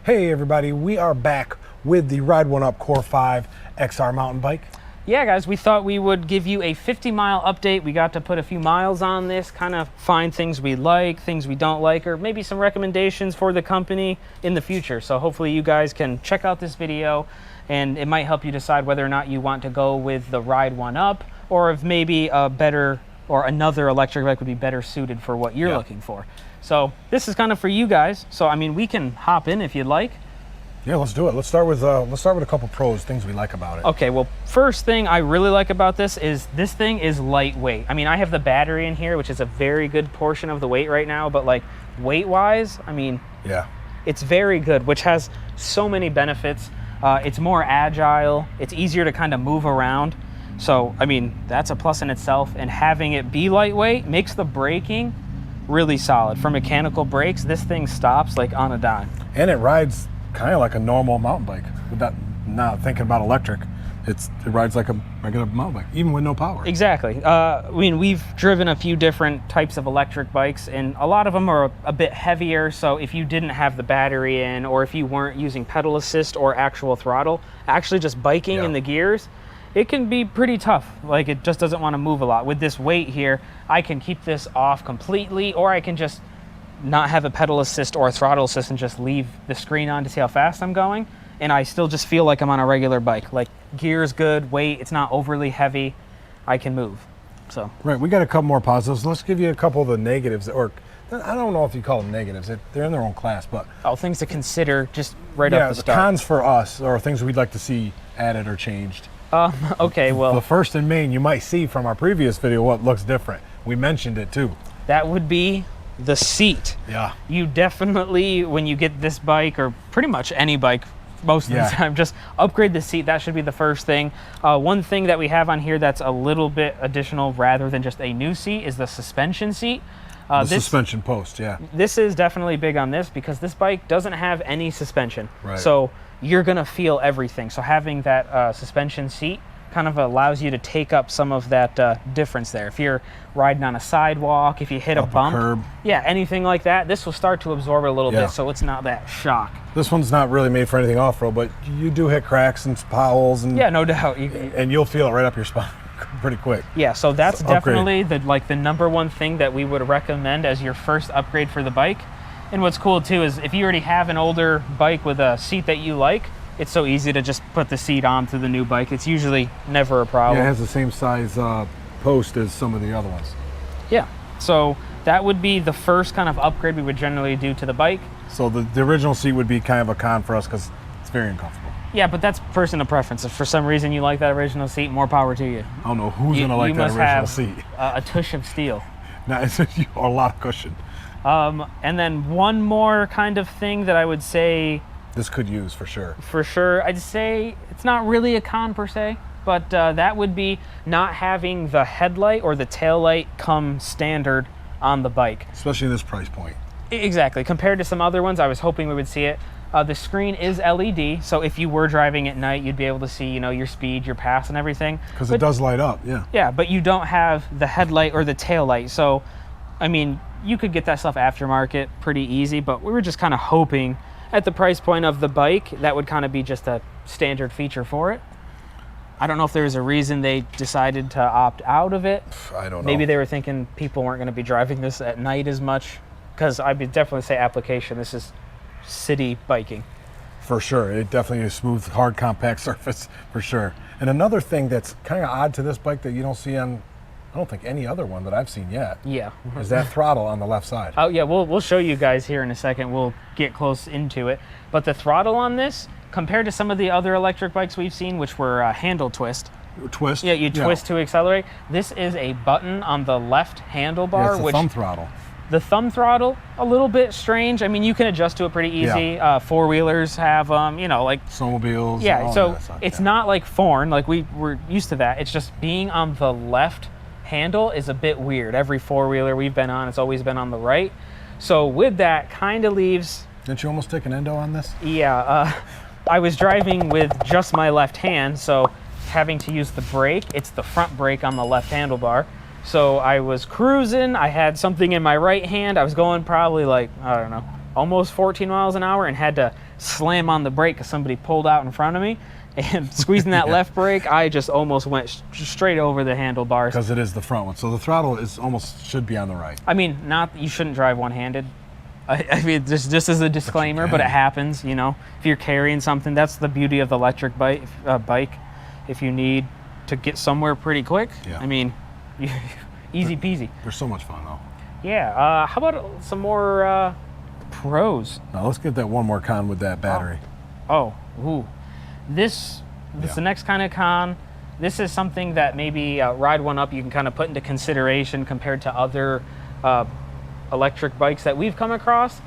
Hey everybody, we are back with the Ride1up Core 5 XR mountain bike. Yeah guys, we thought we would give you a 50-mile update. We got to put a few miles on this, kind of find things we like, things we don't like, or maybe some recommendations for the company in the future. So hopefully you guys can check out this video and it might help you decide whether or not you want to go with the Ride1up or if maybe a better or another electric bike would be better suited for what you're looking for. So this is kind of for you guys. So I mean, we can hop in if you'd like. Yeah, let's do it. Let's start with a couple pros, things we like about it. Okay, well, first thing I really like about this thing is lightweight. I mean, I have the battery in here, which is a very good portion of the weight right now, but like weight-wise, I mean, yeah, it's very good, which has so many benefits. It's more agile. It's easier to kind of move around. So, I mean, that's a plus in itself. And having it be lightweight makes the braking really solid. For mechanical brakes, this thing stops like on a dime. And it rides kind of like a normal mountain bike. Without not thinking about electric, it rides like a regular mountain bike, even with no power. Exactly. I mean, we've driven a few different types of electric bikes, and a lot of them are a bit heavier. So if you didn't have the battery in, or if you weren't using pedal assist or actual throttle, actually just biking in the gears, it can be pretty tough. Like, it just doesn't want to move a lot. With this weight here, I can keep this off completely, or I can just not have a pedal assist or a throttle assist and just leave the screen on to see how fast I'm going. And I still just feel like I'm on a regular bike. Like, gear's good, weight, it's not overly heavy. I can move, so. Right, we got a couple more positives. Let's give you a couple of the negatives, or I don't know if you call them negatives. They're in their own class, but. Oh, things to consider just right off the start. Yeah, the cons for us, or things we'd like to see added or changed. Okay, well. The first and main, you might see from our previous video what looks different. We mentioned it too. That would be the seat. Yeah. You definitely, when you get this bike, or pretty much any bike most of the time, just upgrade the seat. That should be the first thing. One thing that we have on here that's a little bit additional rather than just a new seat is the suspension seat. The suspension post, This is definitely big on this because this bike doesn't have any suspension. Right. So you're gonna feel everything. So having that suspension seat kind of allows you to take up some of that difference there. If you're riding on a sidewalk, if you hit a bump, curb. Yeah, anything like that, this will start to absorb it a little bit, so it's not that shock. This one's not really made for anything off-road, but you do hit cracks and potholes, and yeah, no doubt, and you'll feel it right up your spine pretty quick. Yeah, so that's definitely the number one thing that we would recommend as your first upgrade for the bike. And what's cool too is if you already have an older bike with a seat that you like, it's so easy to just put the seat onto the new bike. It's usually never a problem. Yeah, it has the same size post as some of the other ones. Yeah, so that would be the first kind of upgrade we would generally do to the bike. So the original seat would be kind of a con for us because it's very uncomfortable. Yeah, but that's personal preference. If for some reason you like that original seat, more power to you. I don't know who's going to like that original seat. A tush of steel. No, it's a lot of cushion. And then one more kind of thing that I would say this could use for sure. For sure, I'd say it's not really a con per se, but that would be not having the headlight or the tail light come standard on the bike. Especially in this price point. Exactly. Compared to some other ones, I was hoping we would see it. The screen is LED, so if you were driving at night, you'd be able to see, you know, your speed, your pass, and everything. Because it does light up, yeah. Yeah, but you don't have the headlight or the tail light, so, I mean, you could get that stuff aftermarket pretty easy, but we were just kind of hoping at the price point of the bike, that would kind of be just a standard feature for it. I don't know if there was a reason they decided to opt out of it. I don't know. Maybe they were thinking people weren't going to be driving this at night as much, because I would definitely say application, this is city biking. For sure, it definitely is smooth, hard, compact surface, for sure. And another thing that's kind of odd to this bike that you don't see on, I don't think any other one that I've seen yet. Yeah. Is that throttle on the left side. Oh yeah, we'll show you guys here in a second. We'll get close into it. But the throttle on this, compared to some of the other electric bikes we've seen, which were handle twist. Twist? Yeah, you twist to accelerate. This is a button on the left handlebar. Yeah, it's the thumb throttle. The thumb throttle, a little bit strange. I mean, you can adjust to it pretty easy. Yeah. Four-wheelers have, you know, like... snowmobiles. Yeah, so it's not like foreign, like we were used to that. It's just being on the left handle is a bit weird. Every four-wheeler we've been on, it's always been on the right. So with that, kind of leaves... Didn't you almost take an endo on this? Yeah, I was driving with just my left hand, so having to use the brake, it's the front brake on the left handlebar. So I was cruising, I had something in my right hand, I was going probably like, I don't know, almost 14 miles an hour and had to slam on the brake because somebody pulled out in front of me, and squeezing that left brake, I just almost went straight over the handlebars. Because it is the front one, so the throttle is almost should be on the right. I mean, not you shouldn't drive one-handed. I mean, just as a disclaimer, but it happens. You know, if you're carrying something, that's the beauty of the electric bike. If you need to get somewhere pretty quick, I mean, easy peasy. They're so much fun though. Yeah. How about some more pros? Now let's get that one more con with that battery. Ooh. This is the next kind of con. This is something that maybe Ride1up you can kind of put into consideration compared to other electric bikes that we've come across.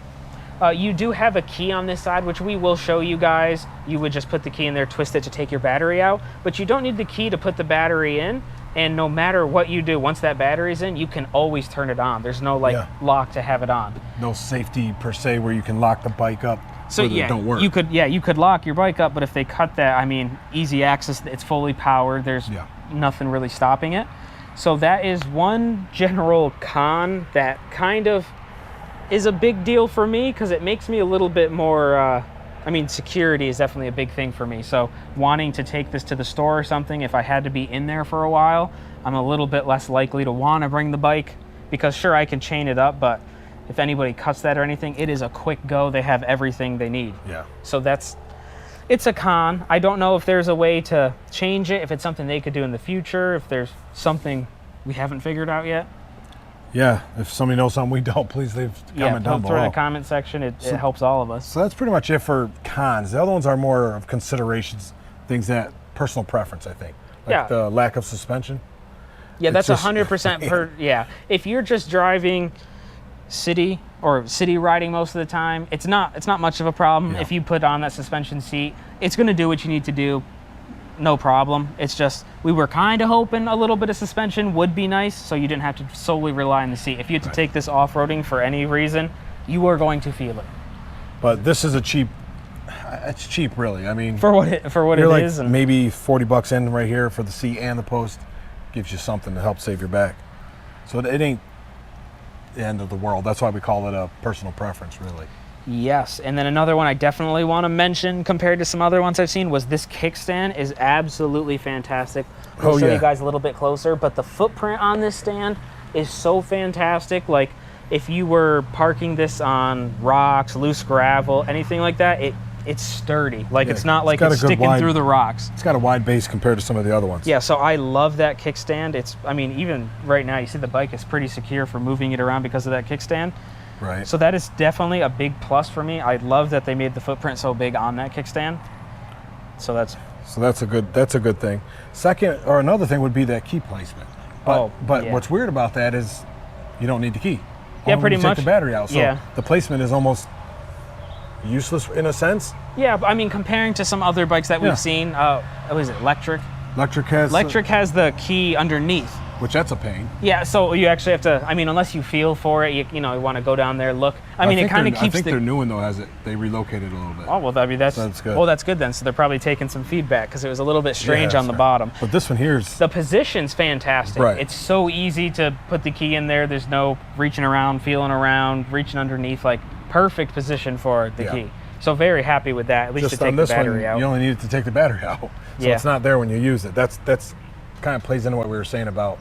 You do have a key on this side, which we will show you guys. You would just put the key in there, twist it to take your battery out, but you don't need the key to put the battery in. And no matter what you do, once that battery's in, you can always turn it on. There's no lock to have it on. No safety per se where you can lock the bike up. So it don't work. you could lock your bike up, but if they cut that, I mean, easy access, it's fully powered. There's nothing really stopping it. So that is one general con that kind of is a big deal for me because it makes me a little bit more, I mean, security is definitely a big thing for me. So wanting to take this to the store or something, if I had to be in there for a while, I'm a little bit less likely to want to bring the bike because sure, I can chain it up, but if anybody cuts that or anything, it is a quick go. They have everything they need. Yeah. So it's a con. I don't know if there's a way to change it, if it's something they could do in the future, if there's something we haven't figured out yet. Yeah, if somebody knows something we don't, please leave a comment down below. Throw in the comment section. It helps all of us. So that's pretty much it for cons. The other ones are more of considerations, things that personal preference, I think. Like the lack of suspension. Yeah, that's 100% per. Yeah, if you're just driving city riding most of the time, it's not much of a problem. If you put on that suspension seat, it's going to do what you need to do, no problem. It's just we were kind of hoping a little bit of suspension would be nice so you didn't have to solely rely on the seat. If you had to take this off-roading for any reason, you are going to feel it. But this is it's cheap really. I mean, for what it is, and maybe $40 in right here for the seat and the post gives you something to help save your back. So it ain't the end of the world. That's why we call it a personal preference, really. Yes, and then another one I definitely want to mention compared to some other ones I've seen was this kickstand is absolutely fantastic. I'll show you guys a little bit closer, but the footprint on this stand is so fantastic. Like if you were parking this on rocks, loose gravel, anything like that, it's sturdy. Like it's not like it's sticking through the rocks. It's got a wide base compared to some of the other ones. Yeah, so I love that kickstand. I mean, even right now, you see the bike is pretty secure for moving it around because of that kickstand. Right. So that is definitely a big plus for me. I love that they made the footprint so big on that kickstand. So that's a good thing. Second, or another thing would be that key placement. But what's weird about that is you don't need the key. Yeah, pretty much. Take the battery out. So the placement is almost useless in a sense. Yeah, I mean, comparing to some other bikes that we've seen, what is it, Electric? Electric has the key underneath. Which that's a pain. Yeah, so you actually have to, I mean, unless you feel for it, you want to go down there, look. I mean, it kind of keeps I think their new one, though, they relocated a little bit. Oh, well, I mean, that's good. Well, that's good then. So they're probably taking some feedback because it was a little bit strange on the bottom. But this one here's... The position's fantastic. Right. It's so easy to put the key in there. There's no reaching around, feeling around, reaching underneath. Like, perfect position for the key. So very happy with that, at least to take the battery out. You only needed to take the battery out. So it's not there when you use it. That's kind of plays into what we were saying about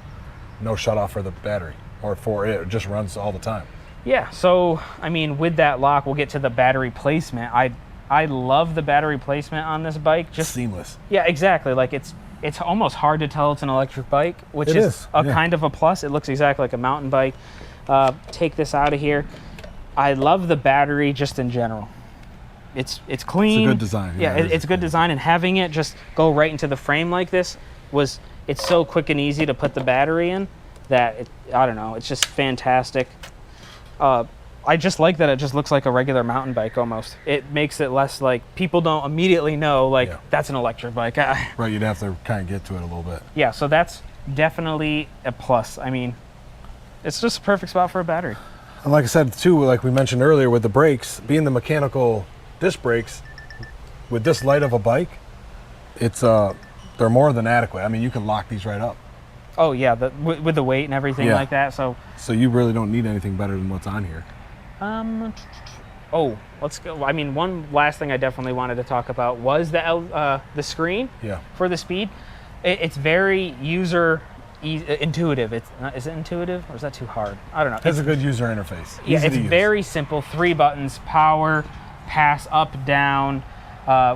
no shut off for the battery or for it. It just runs all the time. Yeah, so I mean, with that lock, we'll get to the battery placement. I love the battery placement on this bike. Just seamless. Yeah, exactly. Like it's almost hard to tell it's an electric bike, which is kind of a plus. It looks exactly like a mountain bike. Take this out of here. I love the battery just in general. It's clean. It's a good design. Yeah, it's good design, and having it just go right into the frame like this it's so quick and easy to put the battery in that I don't know, it's just fantastic. I just like that it just looks like a regular mountain bike almost. It makes it less like people don't immediately know that's an electric bike. Right, you'd have to kind of get to it a little bit. Yeah, so that's definitely a plus. I mean, it's just a perfect spot for a battery. And like I said too, like we mentioned earlier with the brakes, being the mechanical disc brakes, with this light of a bike, they're more than adequate. I mean, you can lock these right up. Oh yeah, with the weight and everything like that. So you really don't need anything better than what's on here. Oh, let's go. I mean, one last thing I definitely wanted to talk about was the screen for the speed. It's very intuitive. Is it intuitive or is that too hard? I don't know. It's a good user interface. Yeah, it's very simple. 3 buttons: power, pass, up, down.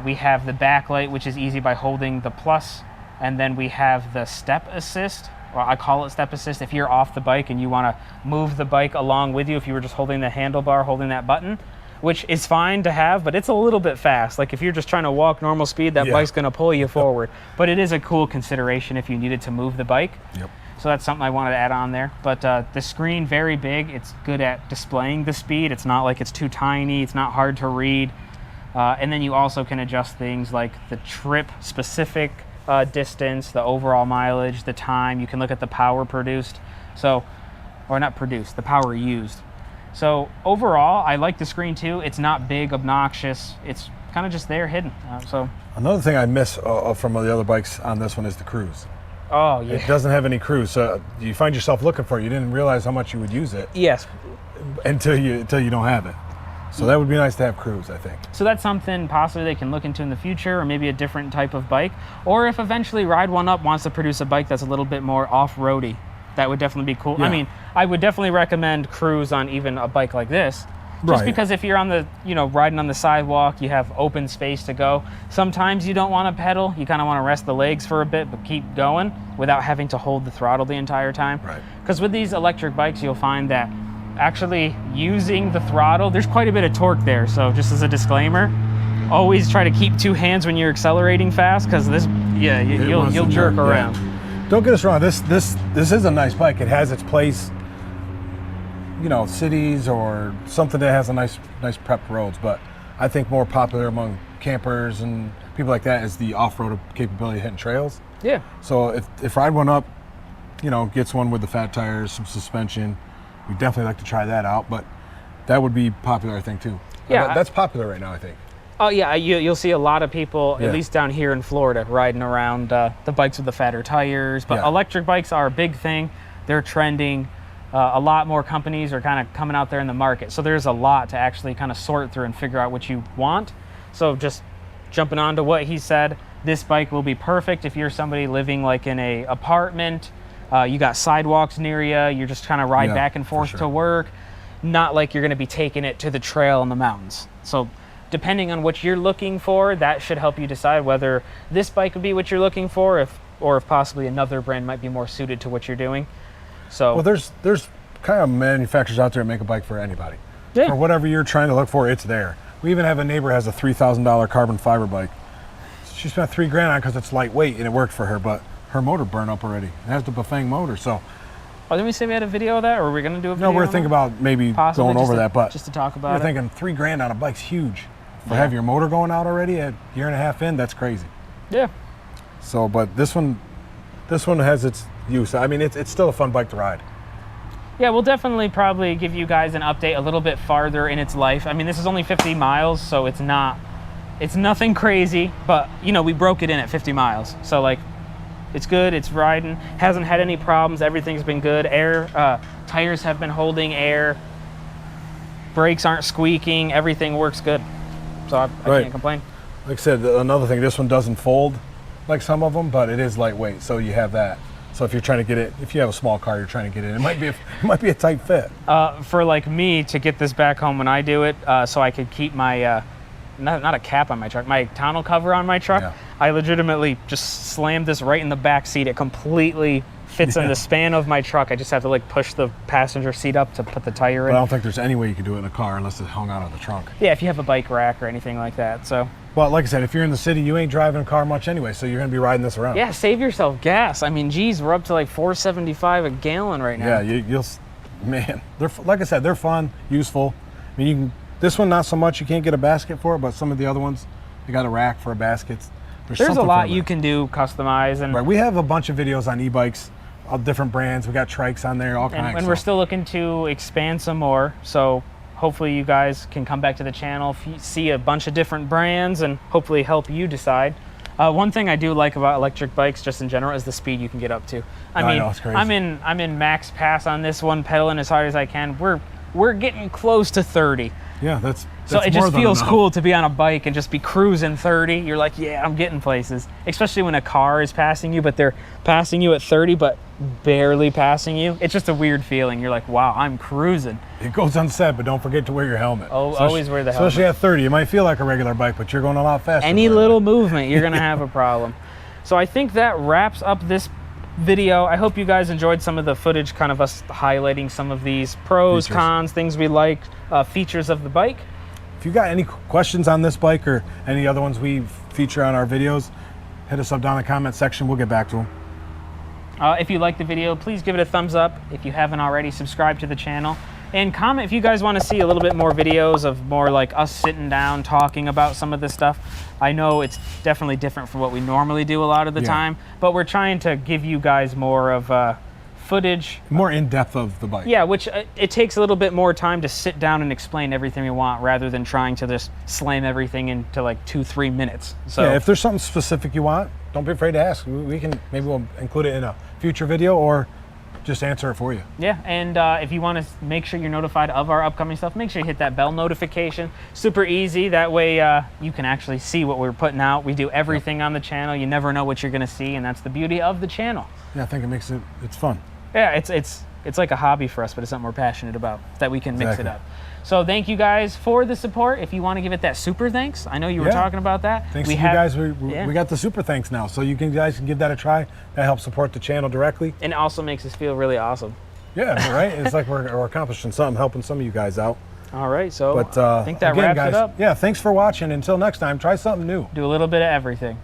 We have the backlight, which is easy by holding the plus, and then we have the step assist. Well, I call it step assist. If you're off the bike and you want to move the bike along with you, if you were just holding the handlebar, holding that button, which is fine to have, but it's a little bit fast. Like if you're just trying to walk normal speed, that bike's going to pull you forward. But it is a cool consideration if you needed to move the bike. Yep. So that's something I wanted to add on there. But the screen, very big. It's good at displaying the speed. It's not like it's too tiny. It's not hard to read. And then you also can adjust things like the trip specific distance, the overall mileage, the time. You can look at the power produced. Or not produced, the power used. So overall, I like the screen too. It's not big, obnoxious. It's kind of just there hidden. Another thing I miss from the other bikes on this one is the cruise. Oh, yeah. It doesn't have any cruise, so you find yourself looking for it. You didn't realize how much you would use it. Yes. Until you don't have it. So that would be nice to have cruise, I think. So that's something possibly they can look into in the future, or maybe a different type of bike. Or if eventually Ride1up wants to produce a bike that's a little bit more off-roady, that would definitely be cool. Yeah. I mean, I would definitely recommend cruise on even a bike like this. Just because if you're on the, riding on the sidewalk, you have open space to go. Sometimes you don't want to pedal. You kind of want to rest the legs for a bit, but keep going without having to hold the throttle the entire time. Right. Because with these electric bikes, you'll find that actually using the throttle, there's quite a bit of torque there. So just as a disclaimer, always try to keep 2 hands when you're accelerating fast, because you'll jerk around. Don't get us wrong. This is a nice bike. It has its place, cities or something that has a nice prepped roads. But I think more popular among campers and people like that is the off-road capability of hitting trails. Yeah. So if Ride1up, gets one with the fat tires, some suspension, we'd definitely like to try that out. But that would be popular, I think, too. Yeah. That's popular right now, I think. Oh yeah, you'll see a lot of people, at least down here in Florida, riding around the bikes with the fatter tires. But electric bikes are a big thing. They're trending. A lot more companies are kind of coming out there in the market. So there's a lot to actually kind of sort through and figure out what you want. So just jumping on to what he said, this bike will be perfect if you're somebody living like in a apartment. You got sidewalks near you. You're just trying to ride back and forth to work. Not like you're going to be taking it to the trail in the mountains. So depending on what you're looking for, that should help you decide whether this bike would be what you're looking for, or if possibly another brand might be more suited to what you're doing. So, well, there's kind of manufacturers out there that make a bike for anybody. Yeah. For whatever you're trying to look for, it's there. We even have a neighbor who has a $3,000 carbon fiber bike. She spent $3,000 on it because it's lightweight and it worked for her, but her motor burned up already. It has the Bafang motor, so. Oh, didn't we say we had a video of that, or were we going to do a video? No, we're thinking about maybe going over that, but just to talk about we're thinking $3,000 on a bike's huge. For have your motor going out already a year and a half in, that's crazy. Yeah. So, but this one has its use. I mean, it's still a fun bike to ride. Yeah, we'll definitely probably give you guys an update a little bit farther in its life. I mean, this is only 50 miles, so it's nothing crazy, but we broke it in at 50 miles. So like, it's good, it's riding, hasn't had any problems, everything's been good. Tires have been holding air, brakes aren't squeaking, everything works good. So I can't complain. Like I said, another thing, this one doesn't fold like some of them, but it is lightweight, so you have that. So if you're trying to get it, if you have a small car, you're trying to get it, it might be a tight fit. For like me to get this back home when I do it, so I could keep my not a cap on my truck, my tonneau cover on my truck. I legitimately just slammed this right in the back seat. It completely fits in the span of my truck. I just have to like push the passenger seat up to put the tire in. But I don't think there's any way you could do it in a car unless it's hung out of the trunk. Yeah, if you have a bike rack or anything like that. So. Well, like I said, if you're in the city, you ain't driving a car much anyway, so you're going to be riding this around. Yeah, save yourself gas. I mean, geez, we're up to like $4.75 a gallon right now. Yeah, man, like I said, they're fun, useful. I mean, this one not so much. You can't get a basket for it, but some of the other ones, you got a rack for a basket. There's a lot you can do, customize, and right. We have a bunch of videos on e-bikes, of different brands. We got trikes on there, all kinds. And we're still looking to expand some more. So hopefully you guys can come back to the channel, see a bunch of different brands, and hopefully help you decide. One thing I do like about electric bikes, just in general, is the speed you can get up to. I know, it's crazy. I'm in max pass on this one, pedaling as hard as I can. We're getting close to 30. Yeah, that's So it more just than feels enough. cool to be on a bike and just be cruising 30. You're like, yeah, I'm getting places. Especially when a car is passing you, but they're passing you at 30, but barely passing you. It's just a weird feeling. You're like, wow, I'm cruising. It goes unsaid, but don't forget to wear your helmet. Oh, always wear the helmet. Especially at 30. It might feel like a regular bike, but you're going a lot faster. Any little movement, you're gonna have a problem. So I think that wraps up this video. I hope you guys enjoyed some of the footage, kind of us highlighting some of these pros, Features. cons, things we like, features of the bike. If you got any questions on this bike or any other ones we feature on our videos, hit us up down in the comment section. We'll get back to them. If you like the video, please give it a thumbs up. If you haven't already, subscribe to the channel. And comment if you guys want to see a little bit more videos of more like us sitting down talking about some of this stuff. I know it's definitely different from what we normally do a lot of the time, but we're trying to give you guys more of footage. More in depth of the bike. Yeah, which it takes a little bit more time to sit down and explain everything we want rather than trying to just slam everything into like 2-3 minutes. So yeah, if there's something specific you want, don't be afraid to ask. We can, maybe we'll include it in a future video or just answer it for you. yeah, and if you want to make sure you're notified of our upcoming stuff, make sure you hit that bell notification. Super easy. That way you can actually see what we're putting out. We do everything on the channel. You never know what you're going to see, and that's the beauty of the channel. Yeah, I think it makes it's fun. Yeah, it's like a hobby for us, but it's something we're passionate about, that we can mix it Exactly. up. So thank you guys for the support. If you want to give it that super thanks, I know you were talking about that. Thanks to you guys. We got the super thanks now, so you guys can give that a try. That helps support the channel directly. And it also makes us feel really awesome. Yeah, right. It's like we're accomplishing something, helping some of you guys out. All right, so But I think that again, wraps guys, it up. Yeah, thanks for watching. Until next time, try something new. Do a little bit of everything.